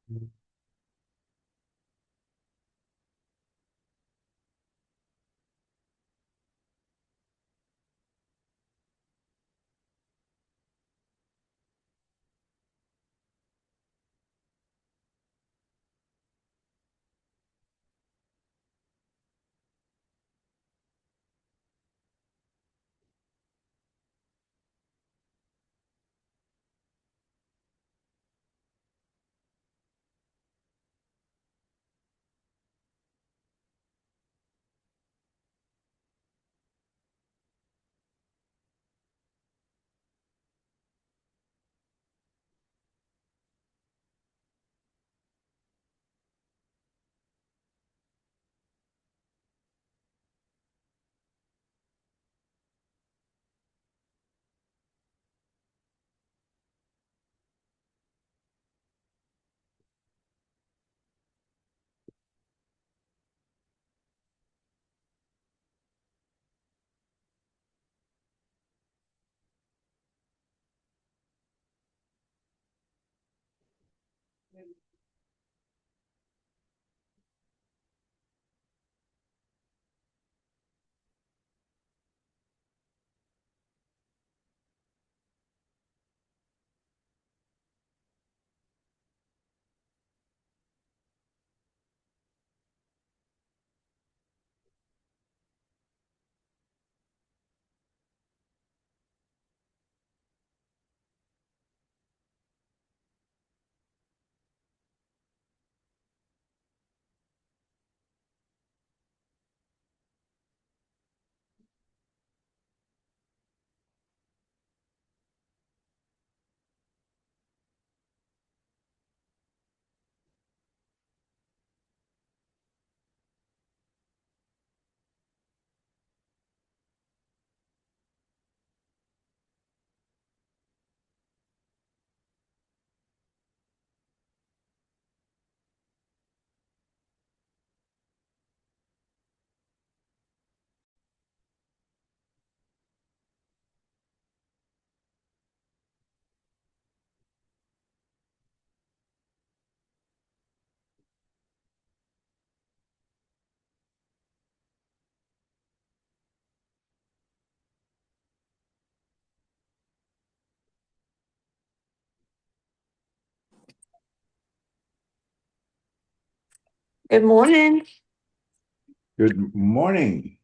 Good morning. Good morning.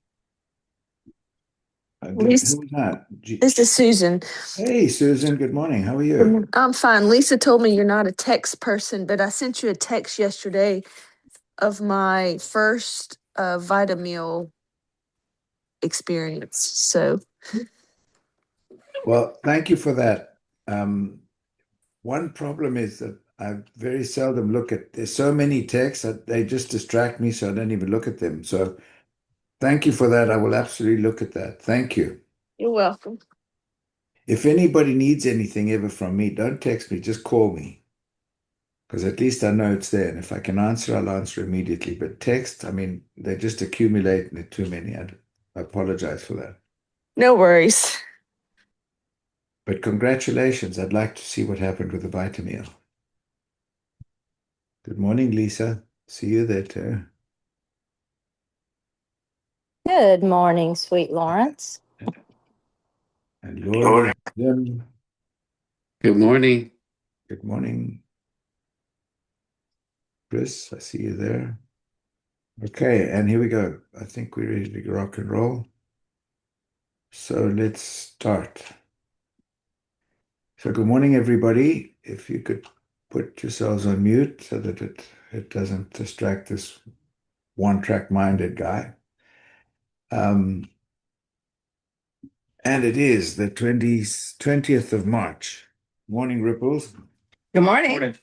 Lisa, Who was that? this is Susan. Hey, Susan. Good morning. How are you? I'm fine. Lisa told me you're not a text person, but I sent you a text yesterday of my first Vitamil experience. So, Well, thank you for that. One problem is that I very seldom look at, there's so many texts that they just distract me, so I don't even look at them. So thank you for that. I will absolutely look at that. Thank you. you're welcome. If anybody needs anything ever from me, don't text me, just call me. Because at least I know it's there. And if I can answer, I'll answer immediately. But text, I mean, they just accumulate and they're too many. I apologize for that. No worries. But congratulations. I'd like to see what happened with the Vitamil. Good morning, Lisa. See you there too. Good morning, sweet Lawrence. And Lori, Jim, Good morning. good morning. Chris, I see you there. Okay, and here we go. I think we're ready to rock and roll. So let's start. So good morning, everybody. If you could put yourselves on mute so that it doesn't distract this one-track minded guy. And it is the 20th of March. Morning, Ripples. Good morning.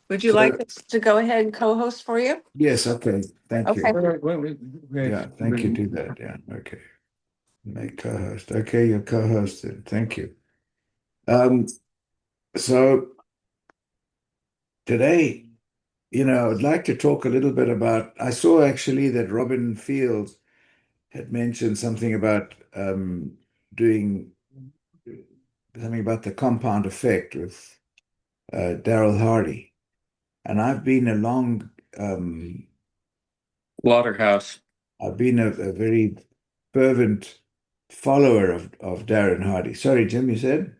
Would you So- like us to go ahead and co-host for you? Yes, okay. Thank Okay. you. Yeah, thank you. Do that. Yeah, okay. Make co-host. Okay, you're co-hosted. Thank you. So today, I'd like to talk a little bit about, I saw actually that Robin Fields had mentioned something about doing something about the compound effect with Daryl Hardy. and I've been Slaughterhouse. I've been a very fervent follower of Darren Hardy. Sorry, Jim, you said?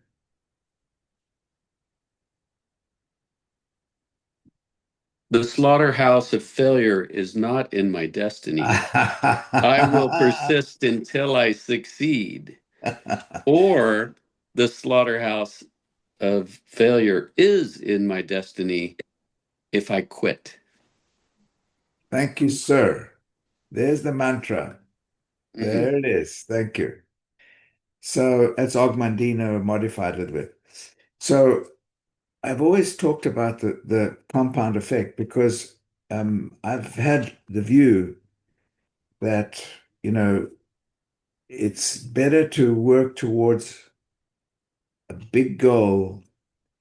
The slaughterhouse of failure is not in my destiny. I will persist until I succeed. Or the slaughterhouse of failure is in my destiny if I quit. Thank you, sir. There's the mantra. There it is. Thank you. So that's Augmandino modified a little bit. So I've always talked about the compound effect because I've had the view that, it's better to work towards a big goal,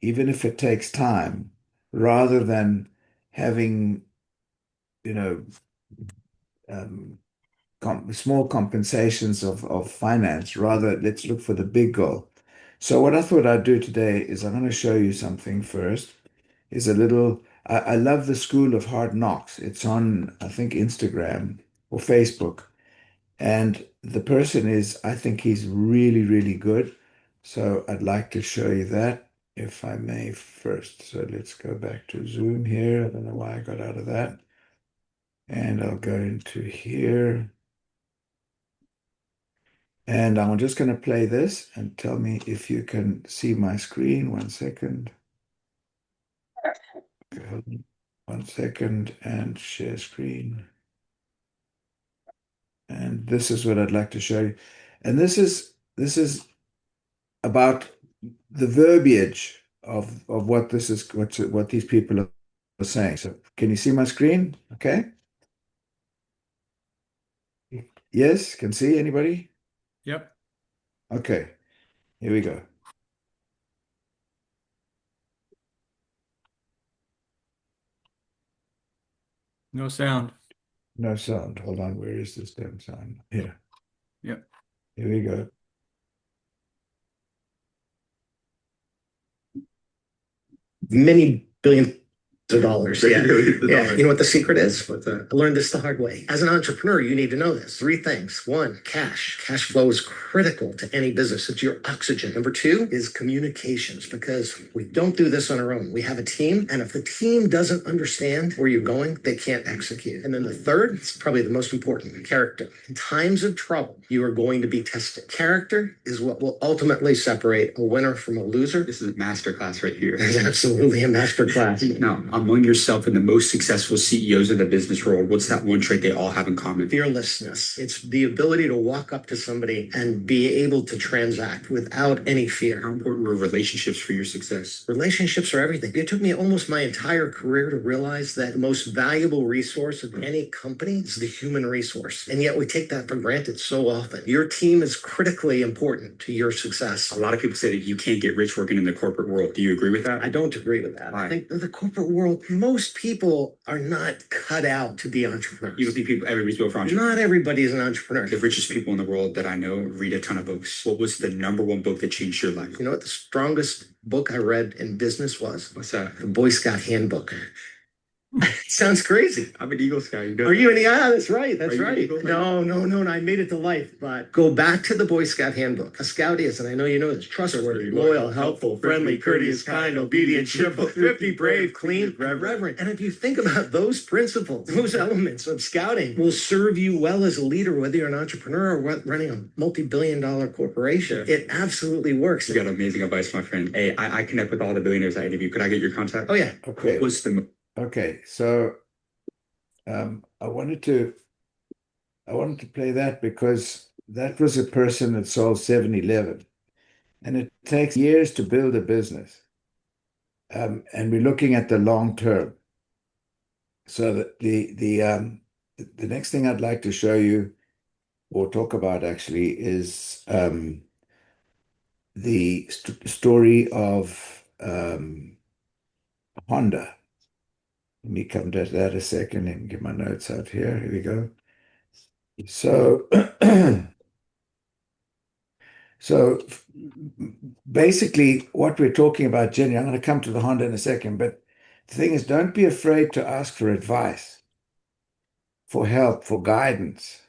even if it takes time, rather than having, you know, um, small compensations of finance. Rather, let's look for the big goal. So what I thought I'd do today is I'm going to show you something first. Is a little, I love the School of Hard Knocks. It's on, I think, Instagram or Facebook. And the person is, I think he's really, really good. So I'd like to show you that, if I may, first. So let's go back to Zoom here. I don't know why I got out of that. And I'll go into here. And I'm just going to play this and tell me if you can see my screen. 1 second. Okay, hold on. 1 second and share screen. And this is what I'd like to show you. And this is about the verbiage of what this is, what these people are saying. So can you see my screen? Okay. Yes, can see anybody? Yep. Okay, here we go. No sound. No sound. Hold on. Where is this damn sound? Here. Yep. Here we go. Many billions of dollars. Yeah. Yeah. You know what the secret is? What's that? I learned this the hard way. As an entrepreneur, you need to know this. 3 things. 1, cash. Cash flow is critical to any business. It's your oxygen. Number 2 is communications, because we don't do this on our own. We have a team, and if the team doesn't understand where you're going, they can't execute. And then the third, it's probably the most important, character. In times of trouble, you are going to be tested. Character is what will ultimately separate a winner from a loser. This is a masterclass right here. It's absolutely a masterclass. Now, among yourself and the most successful CEOs in the business world, what's that one trait they all have in common? Fearlessness. It's the ability to walk up to somebody and be able to transact without any fear. How important were relationships for your success? Relationships are everything. It took me almost my entire career to realize that the most valuable resource of any company is the human resource. And yet we take that for granted so often. Your team is critically important to your success. A lot of people say that you can't get rich working in the corporate world. Do you agree with that? I don't agree with that. Why? I think the corporate world, most people are not cut out to be entrepreneurs. You don't think everybody's built for entrepreneurs? Not everybody is an entrepreneur. The richest people in the world that I know read a ton of books. What was the number one book that changed your life? You know what the strongest book I read in business was? What's that? The Boy Scout Handbook. Sounds crazy. I'm an Eagle Scout. You know Are you any? Yeah, that's right. That's Are you right. an Eagle? No. I made it to life. But go back to the Boy Scout Handbook. A scout is, and I know you know this, trustworthy, loyal, helpful, friendly, courteous, kind, obedient, cheerful, thrifty, brave, clean, reverent. And if you think about those principles, those elements of scouting will serve you well as a leader, whether you're an entrepreneur or running a multi-billion-dollar corporation. Yeah. It absolutely works. You got amazing advice, my friend. Hey, I connect with all the billionaires I interview. Could I get your contact? Oh, yeah. Okay. What's the Okay. So I wanted to play that because that was a person that sold 7-Eleven, and it takes years to build a business. And we're looking at the long term. So the next thing I'd like to show you or talk about actually is the story of Honda. Let me come to that a second and get my notes out here. Here we go. So, so basically what we're talking about, Jenny, I'm going to come to the Honda in a second, but the thing is, don't be afraid to ask for advice, for help, for guidance.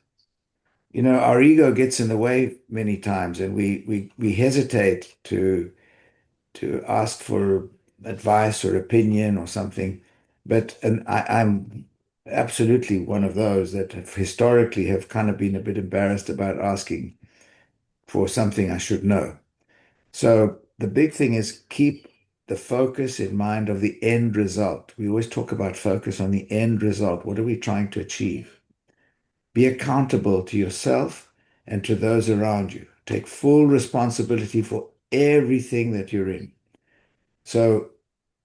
You know, our ego gets in the way many times, and we hesitate to ask for advice or opinion or something. But and I'm absolutely one of those that have historically have kind of been a bit embarrassed about asking for something I should know. So the big thing is keep the focus in mind of the end result. We always talk about focus on the end result. What are we trying to achieve? Be accountable to yourself and to those around you. Take full responsibility for everything that you're in. So,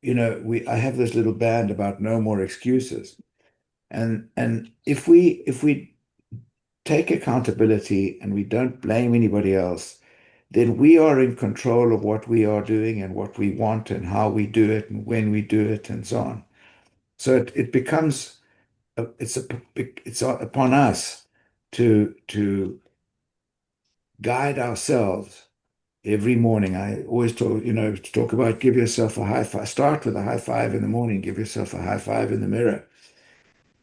you know, I have this little band about no more excuses. And if we take accountability and we don't blame anybody else, then we are in control of what we are doing and what we want and how we do it and when we do it and so on. So it becomes it's upon us to guide ourselves every morning. I always talk about give yourself a high five. Start with a high five in the morning. Give yourself a high five in the mirror,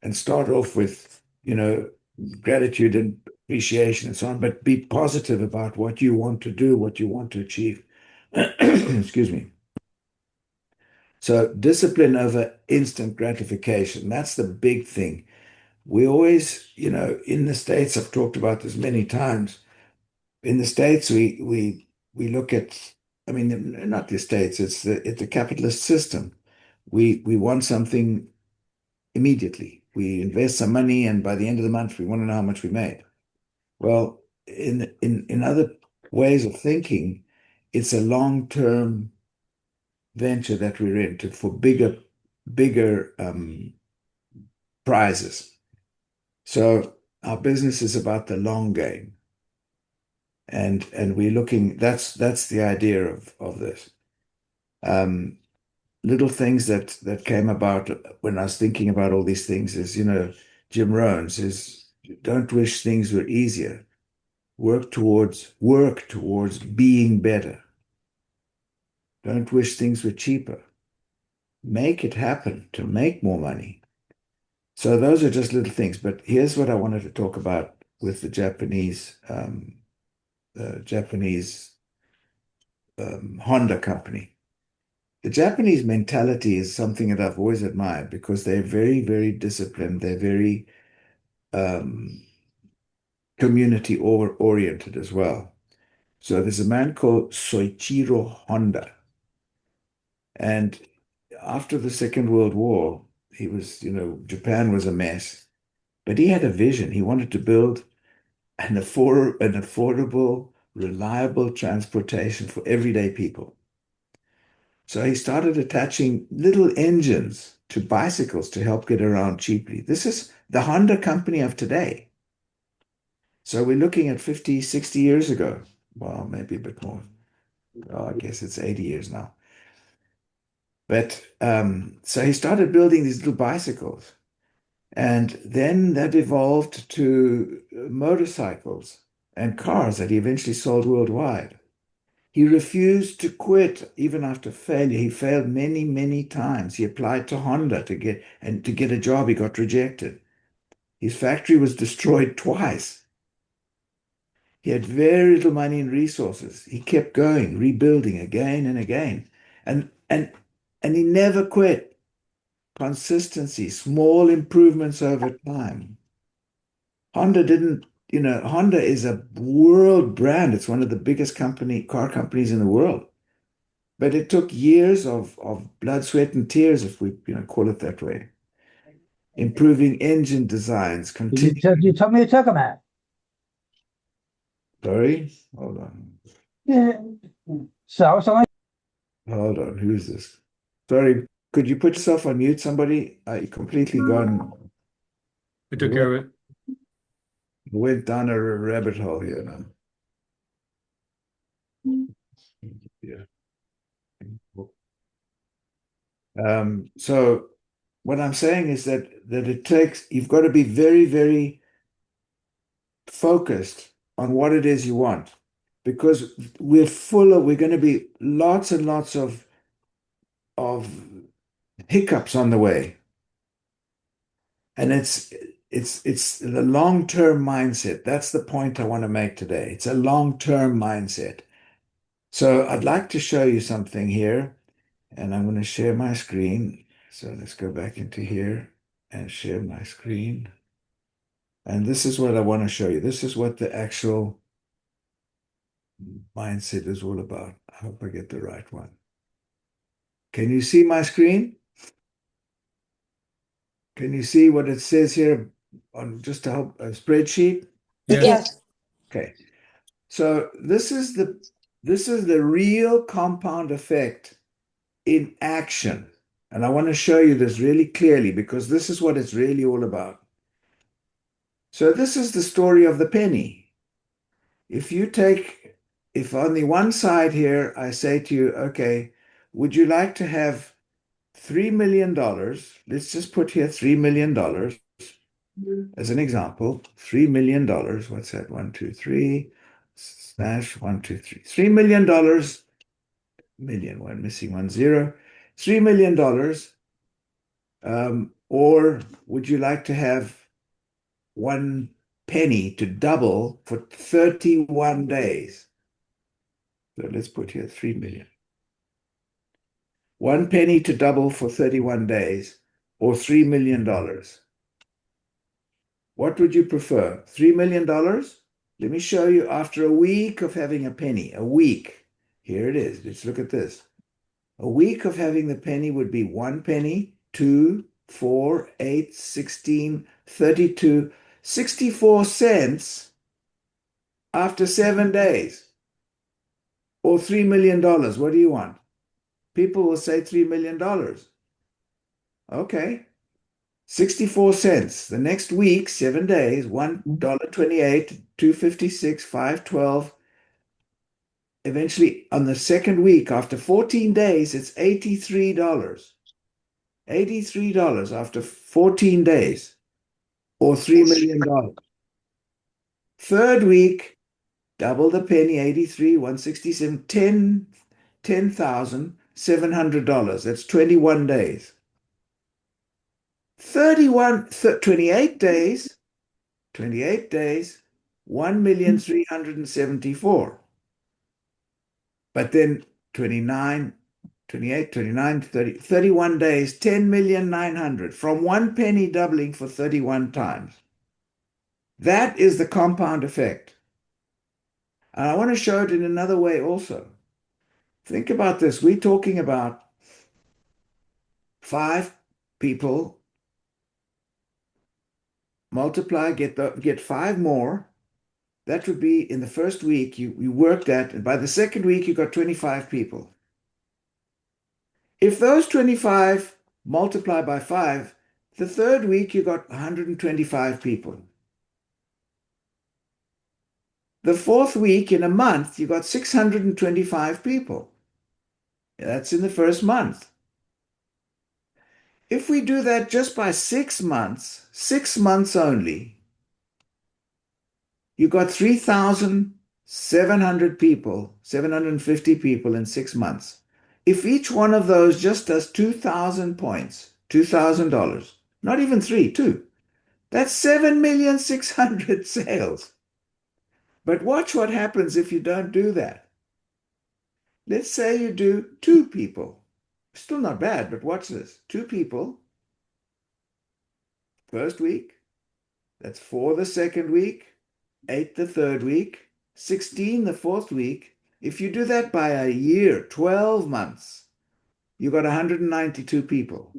and start off with gratitude and appreciation and so on. But be positive about what you want to do, what you want to achieve. Excuse me. So discipline over instant gratification. That's the big thing. We always, in the States, I've talked about this many times. In the States, we look at, I mean, not the States, it's the capitalist system. We want something immediately. We invest some money, and by the end of the month, we want to know how much we made. Well, in other ways of thinking, it's a long-term venture that we're into for bigger prizes. So our business is about the long game. And we're looking, that's the idea of this. Little things that came about when I was thinking about all these things is, Jim Rohn says, don't wish things were easier. Work towards being better. Don't wish things were cheaper. Make it happen to make more money. So those are just little things. But here's what I wanted to talk about with the Japanese Honda company. The Japanese mentality is something that I've always admired because they're very, very disciplined. They're very community oriented as well. So there's a man called Soichiro Honda. And after the Second World War, he was, Japan was a mess, but he had a vision. He wanted to build an affordable, reliable transportation for everyday people. So he started attaching little engines to bicycles to help get around cheaply. This is the Honda company of today. So we're looking at 50, 60 years ago. Well, maybe a bit more. Oh, I guess it's 80 years now. But so he started building these little bicycles. And then that evolved to motorcycles and cars that he eventually sold worldwide. He refused to quit even after failure. He failed many, many times. He applied to Honda to get a job. He got rejected. His factory was destroyed twice. He had very little money and resources. He kept going, rebuilding again and again. And he never quit. Consistency, small improvements over time. Honda didn't, Honda is a world brand. It's one of the biggest car companies in the world. But it took years of blood, sweat, and tears, if we call it that way. Improving engine designs, You told me to talk about. Sorry, hold on. Yeah. So Hold on, who's this? Sorry, could you put yourself on mute, somebody? I completely gone. I took care of it. Went down a rabbit hole here now. Yeah. So what I'm saying is that you've got to be very, very focused on what it is you want, because we're going to be lots and lots of hiccups on the way. And it's the long-term mindset. That's the point I want to make today. It's a long-term mindset. So I'd like to show you something here, and I'm going to share my screen. So let's go back into here and share my screen. And this is what I want to show you. This is what the actual mindset is all about. I hope I get the right one. Can you see my screen? Can you see what it says here on just to help a spreadsheet? Yes. Okay. So this is the real compound effect in action. And I want to show you this really clearly because this is what it's really all about. So this is the story of the penny. If on the one side here, I say to you, okay, would you like to have $3 million? Let's just put here $3 million as an example. $3 million. What's that? 1, 2, 3, slash 1, 2, 3. $3 million, million, one missing 1 0. $3 million. Or would you like to have 1 penny to double for 31 days? So let's put here 3 million. 1 penny to double for 31 days or $3 million. What would you prefer? $3 million? Let me show you after a week of having a penny. A week. Here it is. Let's look at this. A week of having the penny would be 1 penny, 2, 4, 8, 16, 32, 64 cents after 7 days. Or $3 million. What do you want? People will say $3 million. Okay. 64 cents. The next week, 7 days, $1.28, $2.56, $5.12. Eventually, on the second week, after 14 days, it's $83. $83 after 14 days, or $3 million. Third week, double the penny, 83, 167, $10,700. That's 21 days. 28 days, 1,374,000. But then 29, 28, 29, 30, 31 days, 10,900,000 from 1 penny doubling for 31 times. That is the compound effect. And I want to show it in another way also. Think about this. We're talking about 5 people multiply, get 5 more. That would be in the first week, you worked that, and by the second week, you got 25 people. If those 25 multiply by 5, the third week, you got 125 people. The fourth week, in a month, you got 625 people. That's in the first month. If we do that just by 6 months only, you got 3,700 people, 750 people in 6 months. If each one of those just does 2,000 points, $2,000, not even 3, 2, that's 7,600,000 sales. But watch what happens if you don't do that. Let's say you do 2 people. Still not bad, but watch this. 2 people, first week, that's 4 the second week, 8 the third week, 16 the fourth week. If you do that by a year, 12 months, you got 192 people.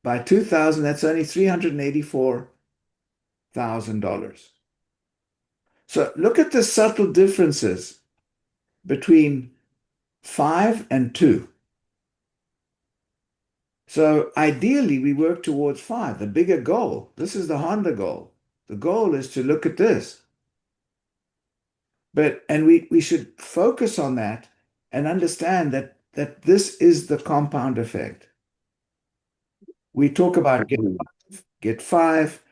By 2,000, that's only $384,000. So look at the subtle differences between 5 and 2. So ideally, we work towards 5, the bigger goal. This is the Honda goal. The goal is to look at this. And we should focus on that and understand that this is the compound effect. We talk about get 5,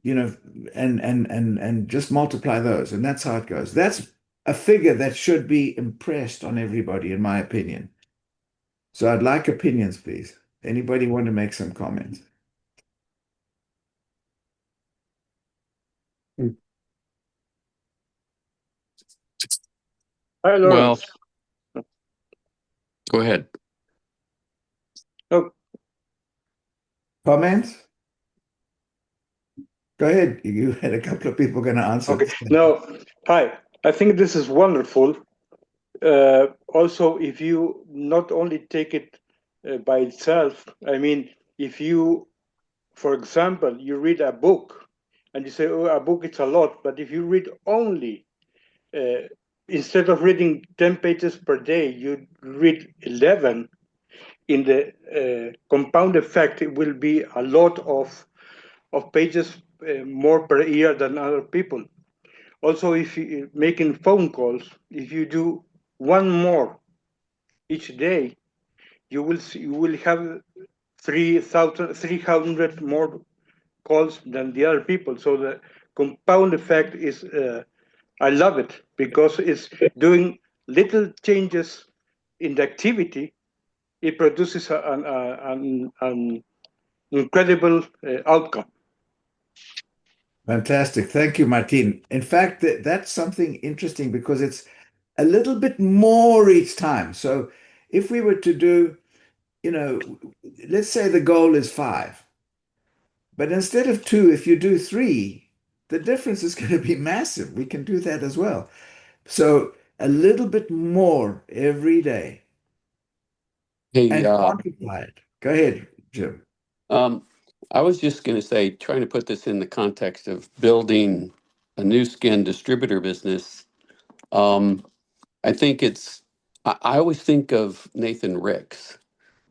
and just multiply those, and that's how it goes. That's a figure that should be impressed on everybody, in my opinion. So I'd like opinions, please. Anybody want to make some comments? Hi, Well, Lawrence. go ahead. Oh, Comments? Go ahead. You had a couple of people going to answer. okay. No, hi. I think this is wonderful. Also, if you not only take it by itself, I mean, if you, for example, you read a book and you say, oh, a book it's a lot, but if you read only, instead of reading 10 pages per day, you read 11, in the compound effect, it will be a lot of pages more per year than other people. Also, if you making phone calls, if you do one more each day, you will have 300 more calls than the other people. So the compound effect is, I love it because it's doing little changes in the activity. It produces an incredible outcome. Fantastic. Thank you, Martin. In fact, that's something interesting because it's a little bit more each time. So if we were to do, let's say the goal is 5, but instead of 2, if you do 3, the difference is going to be massive. We can do that as well. So a little bit more every day Hey, and quantify it. Go ahead, Jim. I was just going to say, trying to put this in the context of building a new skin distributor business. I think I always think of Nathan Ricks.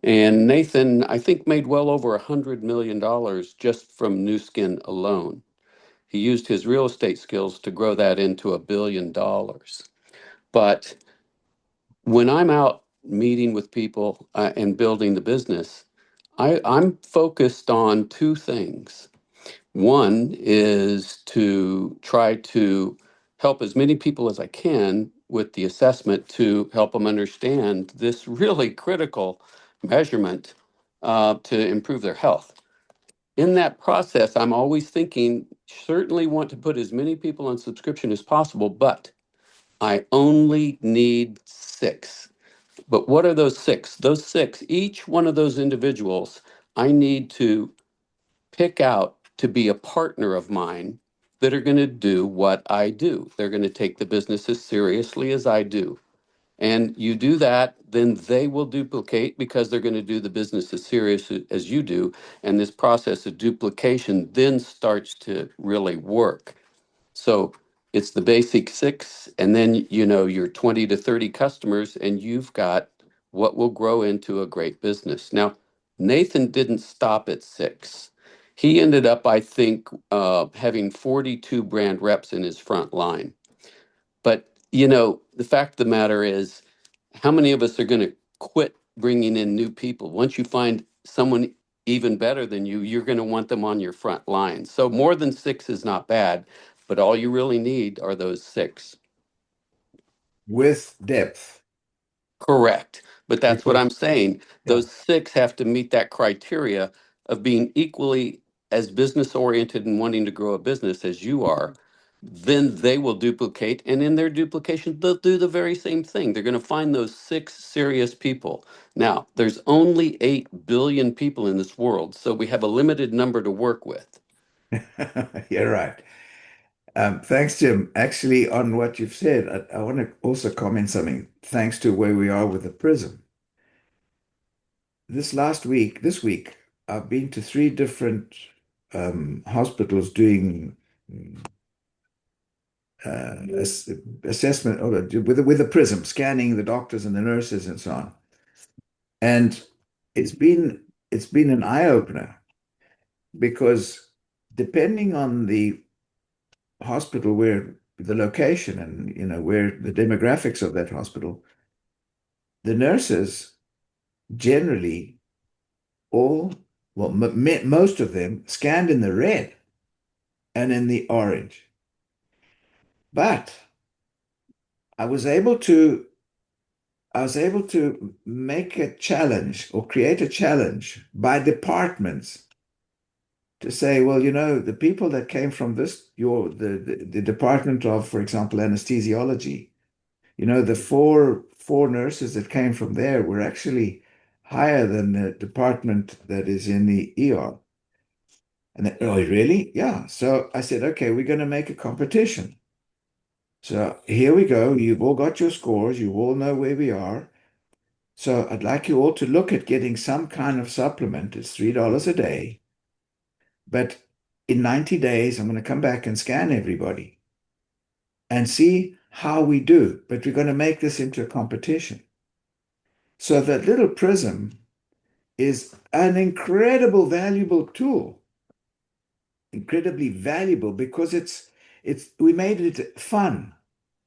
And Nathan, I think, made well over $100 million just from new skin alone. He used his real estate skills to grow that into $1 billion. But when I'm out meeting with people and building the business, I'm focused on two things. One is to try to help as many people as I can with the assessment to help them understand this really critical measurement to improve their health. In that process, I'm always thinking, certainly want to put as many people on subscription as possible, but I only need 6. But what are those 6? Those 6, each one of those individuals, I need to pick out to be a partner of mine that are going to do what I do. They're going to take the business as seriously as I do. And you do that, then they will duplicate because they're going to do the business as serious as you do. And this process of duplication then starts to really work. So it's the basic 6, and then your 20 to 30 customers, and you've got what will grow into a great business. Now, Nathan didn't stop at 6. He ended up, I think, having 42 brand reps in his front line. But, the fact of the matter is, how many of us are going to quit bringing in new people? Once you find someone even better than you, you're going to want them on your front line. So more than 6 is not bad, but all you really need are those 6. With depth. Correct. But that's what Because, I'm saying. yeah. Those 6 have to meet that criteria of being equally as business oriented and wanting to grow a business as you are. Then they will duplicate. And in their duplication, they'll do the very same thing. They're going to find those 6 serious people. Now, there's only 8 billion people in this world. So we have a limited number to work with. You're right. Thanks, Jim. Actually, on what you've said, I want to also comment something. Thanks to where we are with the prism. This week, I've been to 3 different hospitals doing assessment with the prism, scanning the doctors and the nurses and so on. And it's been an eye opener because depending on the hospital, where the location and where the demographics of that hospital, the nurses generally most of them scanned in the red and in the orange. But I was able to I was able to make a challenge or create a challenge by departments to say, well, the people that came from the department of, for example, anesthesiology, the four nurses that came from there were actually higher than the department that is in the ER. And they, oh, really? Yeah. So I said, okay, we're going to make a competition. So here we go. You've all got your scores. You all know where we are. So I'd like you all to look at getting some kind of supplement. It's $3 a day. But in 90 days, I'm going to come back and scan everybody and see how we do. But we're going to make this into a competition. So that little prism is an incredible valuable tool. Incredibly valuable because we made it fun.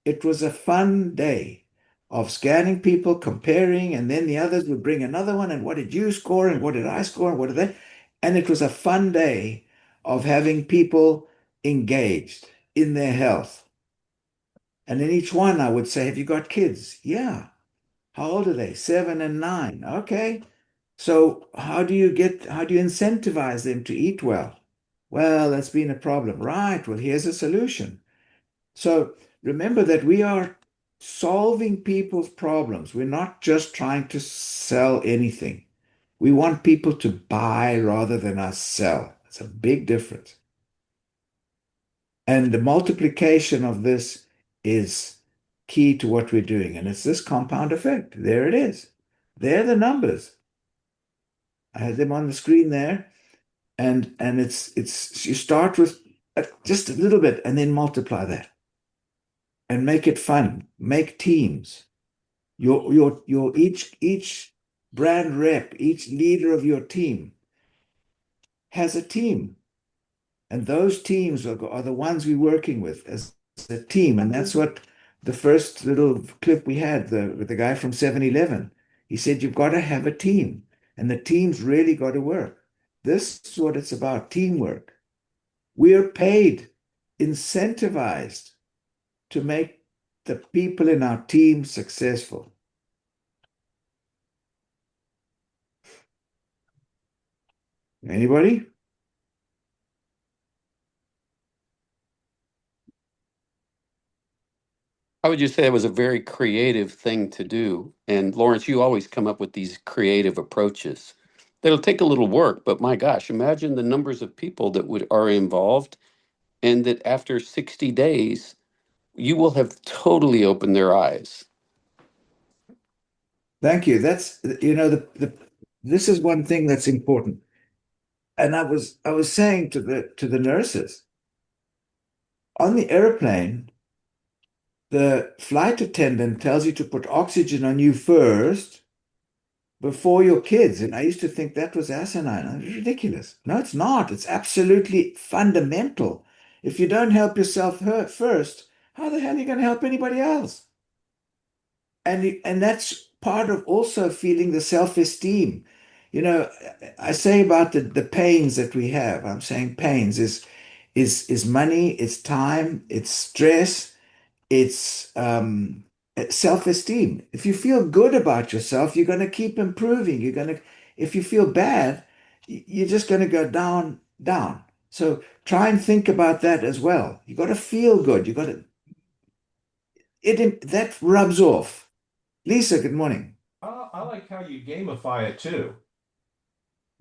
It was a fun day of scanning people, comparing, and then the others would bring another one. And what did you score? And what did I score? And what did they? And it was a fun day of having people engaged in their health. And in each one, I would say, have you got kids? Yeah. How old are they? 7 and 9. Okay. So how do you incentivize them to eat well? Well, that's been a problem. Right. Well, here's a solution. So remember that we are solving people's problems. We're not just trying to sell anything. We want people to buy rather than us sell. It's a big difference. And the multiplication of this is key to what we're doing. And it's this compound effect. There it is. There are the numbers. I had them on the screen there. And it's you start with just a little bit and then multiply that. And make it fun. Make teams. Your each brand rep, each leader of your team has a team. And those teams are the ones we're working with as a team. And that's what the first little clip we had, with the guy from 7-Eleven. He said, you've got to have a team. And the team's really got to work. This is what it's about, teamwork. We're paid, incentivized to make the people in our team successful. Anybody? How would you say it was a very creative thing to do? And Lawrence, you always come up with these creative approaches. That'll take a little work, but my gosh, imagine the numbers of people that are involved, and that after 60 days, you will have totally opened their eyes. Thank you. That's, this is one thing that's important. And I was saying to the nurses on the airplane, the flight attendant tells you to put oxygen on you first before your kids. And I used to think that was asinine. It's ridiculous. No, it's not. It's absolutely fundamental. If you don't help yourself first, how the hell are you going to help anybody else? And that's part of also feeling the self-esteem. I say about the pains that we have. I'm saying pains is money, it's time, it's stress, it's self-esteem. If you feel good about yourself, you're going to keep improving. If you feel bad, you're just going to go down, down. So try and think about that as well. You got to feel good. That rubs off. Lisa, good morning. I like how you gamify it too,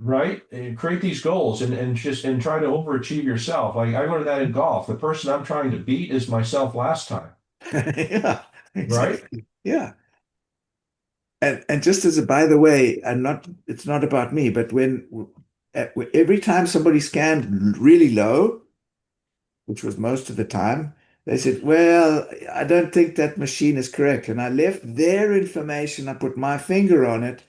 right? And create these goals and try to overachieve yourself. Like I learned that in golf. The person I'm trying to beat is myself last time. Yeah, exactly. Right? Yeah. And just as a by the way, it's not about me, but every time somebody scanned really low, which was most of the time, they said, well, I don't think that machine is correct. And I left their information, I put my finger on it,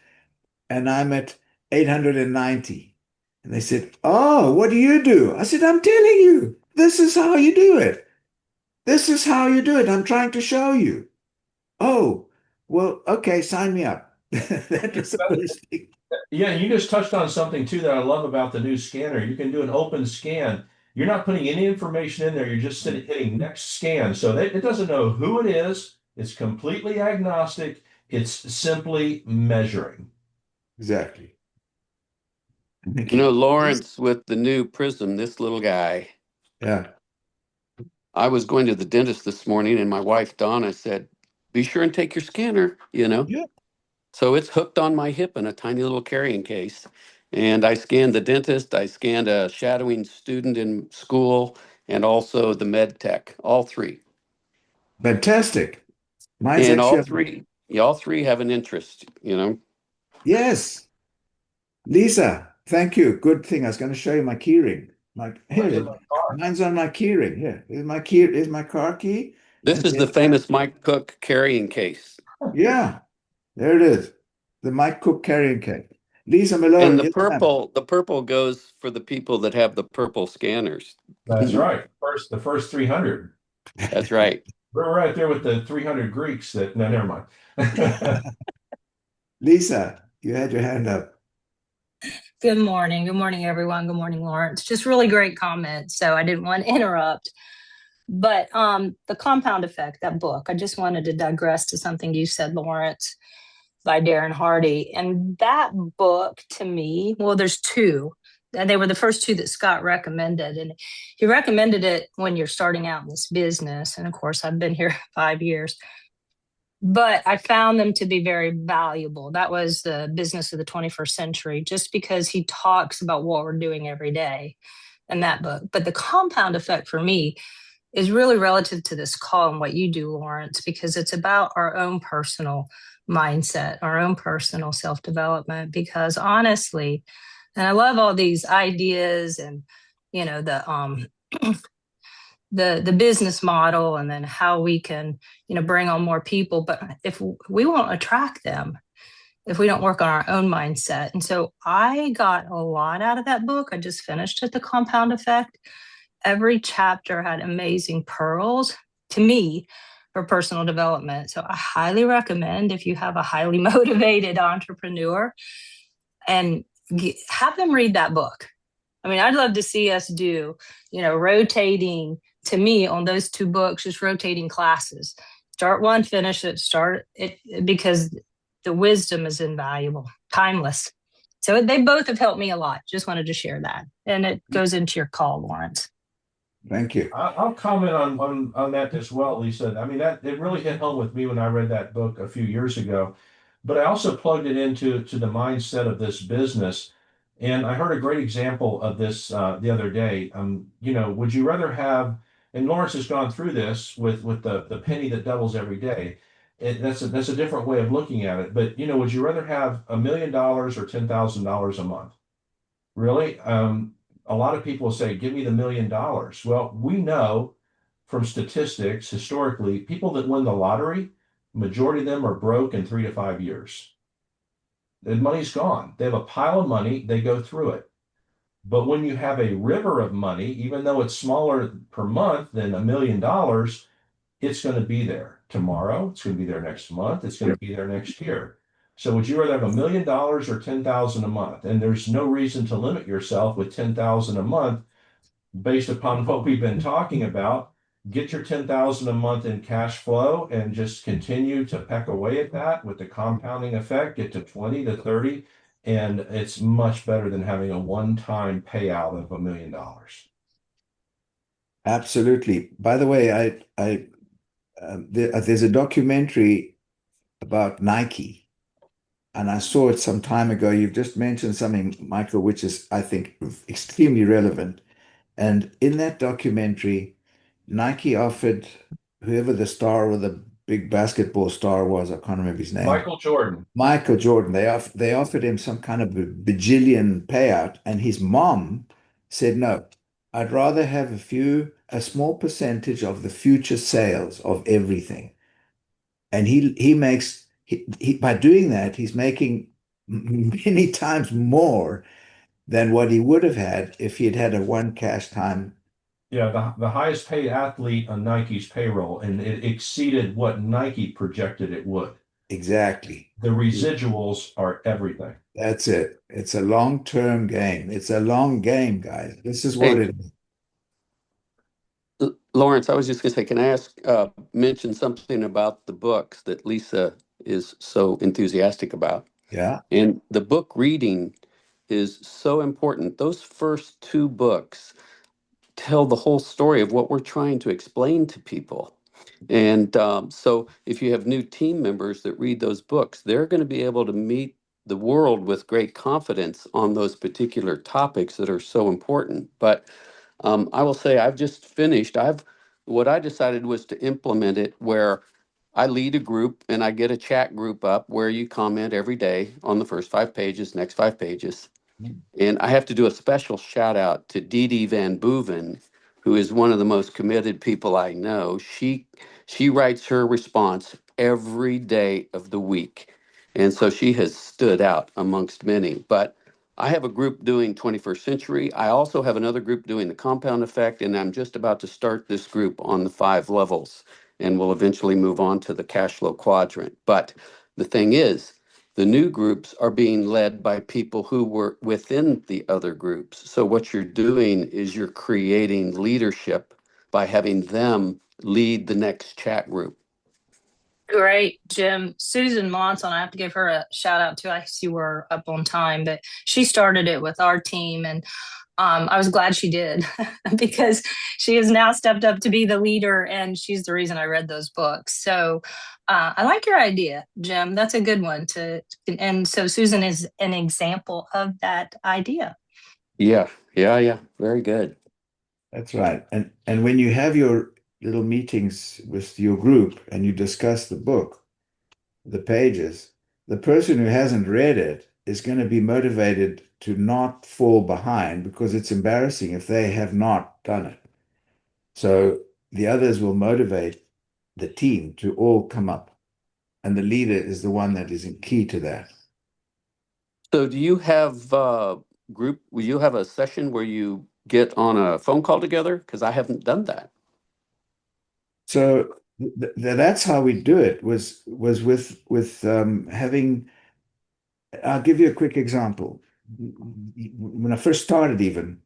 and I'm at 890. And they said, oh, what do you do? I said, I'm telling you, this is how you do it. This is how you do it. I'm trying to show you. Oh, well, okay, sign me up. That was the first thing. Yeah, and you just touched on something too that I love about the new scanner. You can do an open scan. You're not putting any information in there. You're just hitting next scan. So it doesn't know who it is. It's completely agnostic. It's simply measuring. Exactly. You know, Lawrence, with the new Prism, this little guy, Yeah. I was going to the dentist this morning and my wife, Donna, said, be sure and take your scanner, you know. Yeah. So it's hooked on my hip in a tiny little carrying case. And I scanned the dentist, I scanned a shadowing student in school, and also the med tech, all three. Fantastic. Mine's And actually all three have an interest, you know. yes. Lisa, thank you. Good thing. I was going to show you my key ring. Here it is. Mine's on my key ring. Here. Here's my car key. This And is the there's famous Mike Cook carrying case. yeah, there it is. The Mike Cook carrying case. Lisa And Malone, yes, ma'am. the purple goes for the people that have the purple scanners. That's right. The first 300. That's right. We're right there with the 300 Greeks that, no, never mind. Lisa, you had your hand up. Good morning. Good morning, everyone. Good morning, Lawrence. Just really great comments. So I didn't want to interrupt. But the compound effect, that book, I just wanted to digress to something you said, Lawrence, by Darren Hardy. And that book to me, well, there's two. And they were the first two that Scott recommended. And he recommended it when you're starting out in this business. And of course, I've been here 5 years. But I found them to be very valuable. That was the business of the 21st century, just because he talks about what we're doing every day in that book. But the compound effect for me is really relative to this call and what you do, Lawrence, because it's about our own personal mindset, our own personal self-development. Because honestly, and I love all these ideas and, you know, the business model and then how we can, you know, bring on more people. But if we won't attract them, if we don't work on our own mindset. And so I got a lot out of that book. I just finished it, The Compound Effect. Every chapter had amazing pearls to me for personal development. So I highly recommend, if you have a highly motivated entrepreneur, and have them read that book. I mean, I'd love to see us do, you know, rotating, to me, on those two books, just rotating classes. Start one, finish it, start it, because the wisdom is invaluable, timeless. So they both have helped me a lot. Just wanted to share that. And it goes into your call, Lawrence. Thank you. I'll comment on that as well, Lisa. I mean, that it really hit home with me when I read that book a few years ago. But I also plugged it into the mindset of this business. And I heard a great example of this the other day. You know, would you rather have, and Lawrence has gone through this with the penny that doubles every day. That's a different way of looking at it. But, you know, would you rather have $1 million or $10,000 a month? Really? A lot of people say, give me the $1 million. Well, we know from statistics, historically, people that win the lottery, majority of them are broke in 3 to 5 years. The money's gone. They have a pile of money, they go through it. But when you have a river of money, even though it's smaller per month than $1 million, it's going to be there tomorrow. It's going to be there next month. It's going to be there next year. So would you rather have $1 million or 10,000 a month? And there's no reason to limit yourself with 10,000 a month based upon what we've been talking about. Get your 10,000 a month in cash flow and just continue to peck away at that with the compounding effect, get to 20 to 30. And it's much better than having a one-time payout of $1 million. Absolutely. By the way, there's a documentary about Nike, and I saw it some time ago. You've just mentioned something, Michael, which is, I think, extremely relevant. And in that documentary, Nike offered whoever the star or the big basketball star was, I can't remember his name. Michael Jordan. Michael Jordan. They offered him some kind of a bajillion payout, and his mom said, no, I'd rather have a small percentage of the future sales of everything. And by doing that, he's making many times more than what he would have had if he'd had a one cash time. Yeah, the highest paid athlete on Nike's payroll, and it exceeded what Nike projected it would. Exactly. The residuals are everything. That's it. It's a long-term game. It's a long game, guys. This is what it is. Lawrence, I was just going to say, can I mention something about the books that Lisa is so enthusiastic about. Yeah. And the book reading is so important. Those first two books tell the whole story of what we're trying to explain to people. And so if you have new team members that read those books, they're going to be able to meet the world with great confidence on those particular topics that are so important. But I will say I've just finished. What I decided was to implement it where I lead a group and I get a chat group up where you comment every day on the first 5 pages, next 5 pages. And I have to do a special shout out to Dee Dee Van Boeven, who is one of the most committed people I know. She writes her response every day of the week. And so she has stood out amongst many. But I have a group doing 21st century. I also have another group doing the compound effect, and I'm just about to start this group on the 5 levels, and we'll eventually move on to the cash flow quadrant. But the thing is, the new groups are being led by people who were within the other groups. So what you're doing is you're creating leadership by having them lead the next chat group. Great, Jim. Susan Monson, I have to give her a shout out too. I see we're up on time, but she started it with our team, and I was glad she did because she has now stepped up to be the leader, and she's the reason I read those books. So I like your idea, Jim. That's a good one and so Susan is an example of that idea. Yeah. Very good. That's right. And when you have your little meetings with your group and you discuss the book, the pages, the person who hasn't read it is going to be motivated to not fall behind because it's embarrassing if they have not done it. So the others will motivate the team to all come up. And the leader is the one that is in key to that. So do you have will you have a session where you get on a phone call together? Because I haven't done that. So that's how we do it was with having. I'll give you a quick example. When I first started, even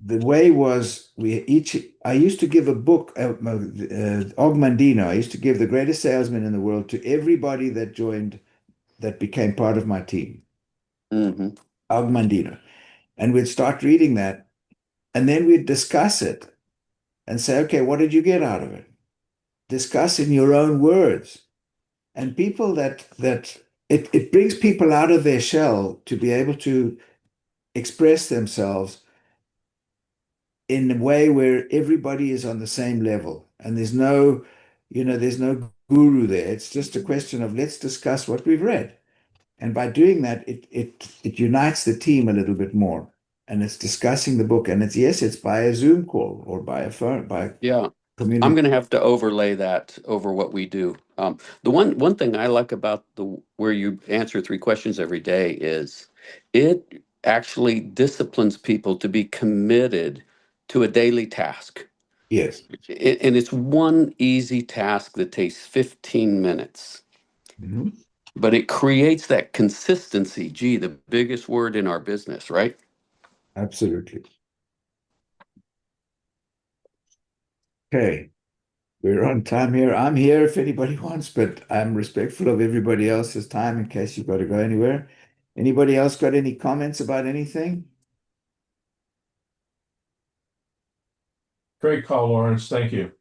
the way was I used to give a book, Ogmandino. I used to give the greatest salesman in the world to everybody that joined, that became part of my team. Mm-hmm. Ogmandino, and we'd start reading that, and then we'd discuss it and say, okay, what did you get out of it? Discuss in your own words. And people that it brings people out of their shell to be able to express themselves in a way where everybody is on the same level. And there's no guru there. It's just a question of let's discuss what we've read. And by doing that, it unites the team a little bit more. And it's discussing the book. And it's by a Zoom call or by a phone, by Yeah. community. I'm going to have to overlay that over what we do. The one thing I like about where you answer 3 questions every day is it actually disciplines people to be committed to a daily task. Yes. And it's one easy task that takes 15 minutes. Mm-hmm. But it creates that consistency. Gee, the biggest word in our business, right? Absolutely. Okay. We're on time here. I'm here if anybody wants, but I'm respectful of everybody else's time in case you've got to go anywhere. Anybody else got any comments about anything? Great call, Lawrence. Thank you.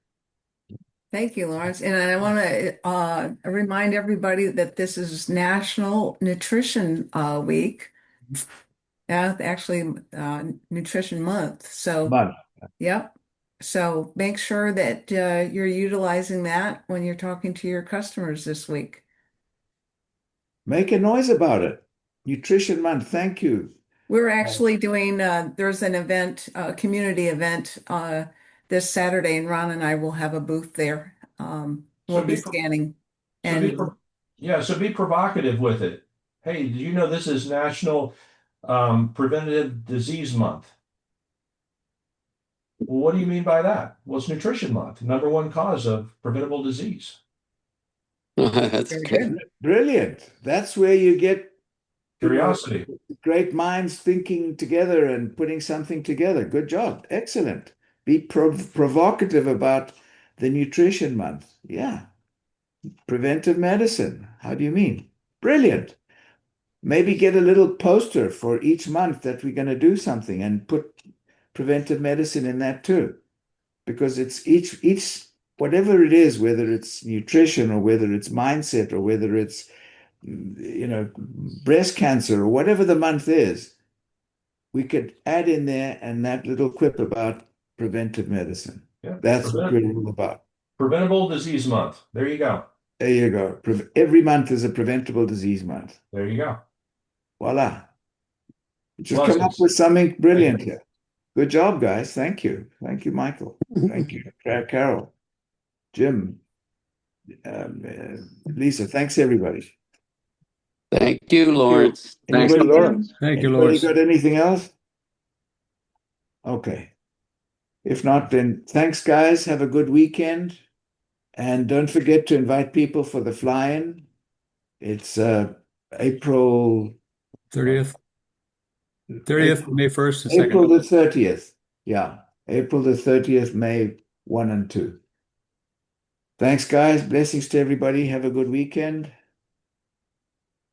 Thank you, Lawrence. And I want to remind everybody that this is National Nutrition Week. Actually, Nutrition Month. So, yep. So make sure that you're utilizing that when you're talking to your customers this week. Make a noise about it. Nutrition Month. Thank you. We're actually doing, there's an event, a community event this Saturday, and Ron and I will have a booth there. We'll be scanning. So be provocative with it. Hey, do you know this is National Preventative Disease Month? Well, what do you mean by that? Well, it's Nutrition Month, #1 cause of preventable disease. That's good. Brilliant. That's where you get curiosity. Great minds thinking together and putting something together. Good job. Excellent. Be provocative about the Nutrition Month. Yeah. preventive medicine. How do you mean? Brilliant. Maybe get a little poster for each month that we're going to do something and put preventive medicine in that too. Because it's each whatever it is, whether it's nutrition or whether it's mindset or whether it's breast cancer or whatever the month is, we could add in there and that little quip about preventive medicine. Yeah. That's what we're all about. Preventable disease month. There you go. There you go. Every month is a preventable disease month. There you go. Voila. Just Blessings. come up with something brilliant here. Good job, guys. Thank you. Thank you, Michael. Thank you, Carol, Jim, Lisa. Thanks, everybody. Thank you, Lawrence. Thank you, Lawrence. Thank you, Anybody Lawrence. got anything else? Okay. If not, then thanks, guys. Have a good weekend. And don't forget to invite people for the fly-in. It's April 30th. 30th, May 1st and 2nd. April the 30th. Yeah. April the 30th, May 1 and 2. Thanks, guys. Blessings to everybody. Have a good weekend.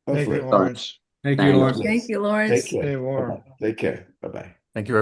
Thank you, Hopefully. Lawrence. Thank you, Lawrence. Thank you, Lawrence. Take care. Stay warm. Bye-bye. Take care. Bye-bye. Thank you, everyone.